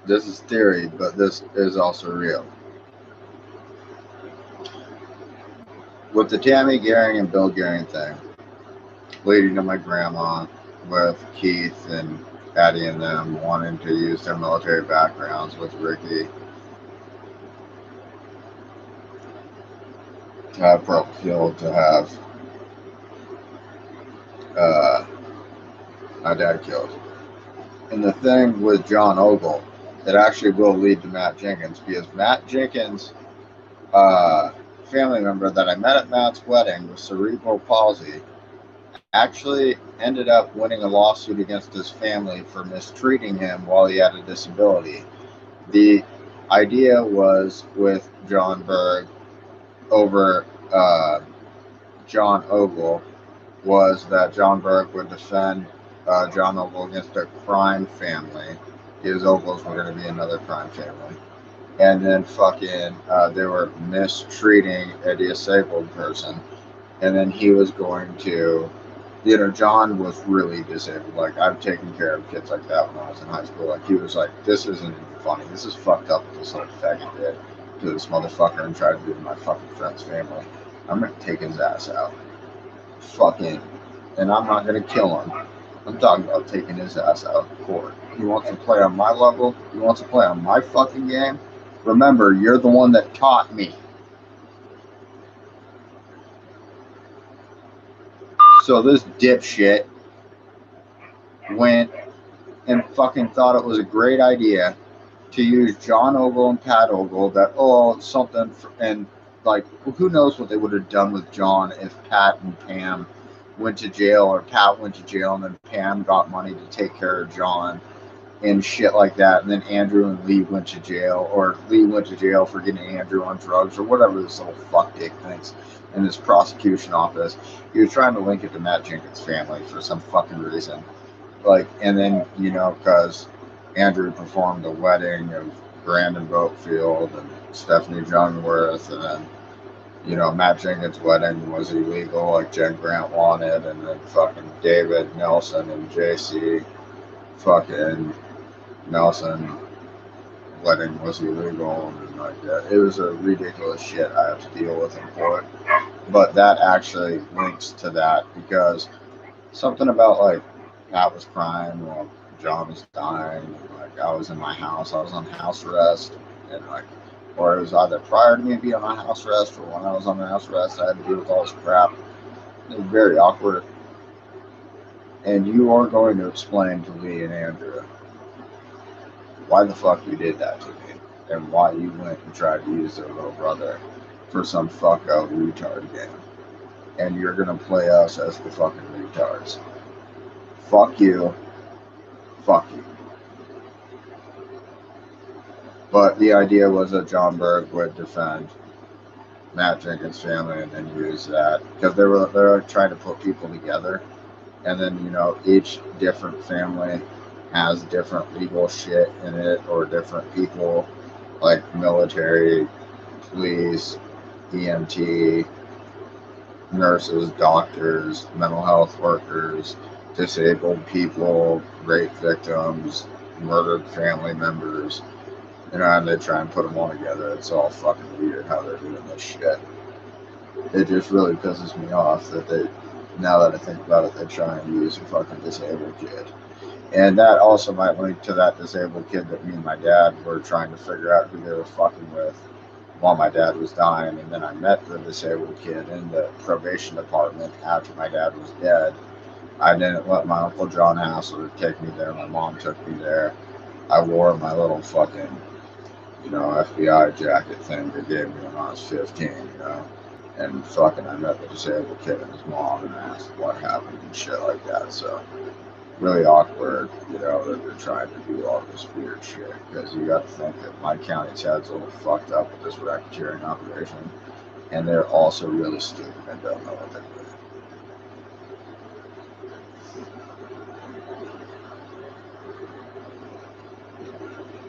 this is theory, but this is also real. With the Tammy Gehring and Bill Gehring thing, leading to my grandma with Keith and Patty and them wanting to use their military backgrounds with Ricky to have Brooke killed, to have uh, my dad killed. And the thing with John Ogle, it actually will lead to Matt Jenkins, because Matt Jenkins, uh, family member that I met at Matt's wedding with cerebral palsy, actually ended up winning a lawsuit against his family for mistreating him while he had a disability. The idea was with John Berg over John Ogle was that John Berg would defend John Ogle against a crime family. His Ogles were going to be another crime family. And then fucking, they were mistreating a disabled person. And then he was going to, John was really disabled. Like, I've taken care of kids like that when I was in high school. Like, he was like, this isn't even funny. This is fucked up what this little faggot did to this motherfucker and tried to do to my fucking friend's family. I'm going to take his ass out. Fucking, and I'm not going to kill him. I'm talking about taking his ass out of court. He wants to play on my level. He wants to play on my fucking game. Remember, you're the one that taught me. So this dipshit went and fucking thought it was a great idea to use John Ogle and Pat Ogle. That, oh, something, and like, who knows what they would have done with John if Pat and Pam went to jail, or Pat went to jail and then Pam got money to take care of John and shit like that, and then Andrew and Lee went to jail, or Lee went to jail for getting Andrew on drugs, or whatever this little fuck dick thinks in this prosecution office. He was trying to link it to Matt Jenkins' family for some fucking reason. Like, and then, because Andrew performed the wedding of Brandon Boatfield and Stephanie Jungwirth, and then, Matt Jenkins' wedding was illegal, like Jen Grant wanted, and then fucking David Nelson and JC fucking Nelson wedding was illegal, and like that. It was a ridiculous shit I have to deal with in court. But that actually links to that, because something about, like, Pat was crying while John was dying, and, like, I was in my house, I was on house arrest, and like, or it was either prior to me being on house arrest, or when I was on house arrest, I had to deal with all this crap. It was very awkward. And you are going to explain to Lee and Andrew why the fuck you did that to me, and why you went and tried to use their little brother for some fuck out retard game. And you're gonna play us as the fucking retards. Fuck you. Fuck you. But the idea was that John Berg would defend Matt Jenkins' family and then use that, because they were trying to put people together, and then each different family has different legal shit in it, or different people, like military, police, EMT, nurses, doctors, mental health workers, disabled people, rape victims, murdered family members, and they try and put them all together. It's all fucking weird how they're doing this shit. It just really pisses me off that now that I think about it, they try and use a fucking disabled kid. And that also might link to that disabled kid that me and my dad were trying to figure out who they were fucking with while my dad was dying. And then I met the disabled kid in the probation department after my dad was dead. I didn't let my Uncle John Hassler take me there. My mom took me there. I wore my little fucking, FBI jacket thing they gave me when I was 15, And fucking I met the disabled kid and his mom and asked what happened and shit like that. So really awkward, that they're trying to do all this weird shit, because you got to think that my county's head's a little fucked up with this racketeering operation, and they're also really stupid and don't know what they're doing.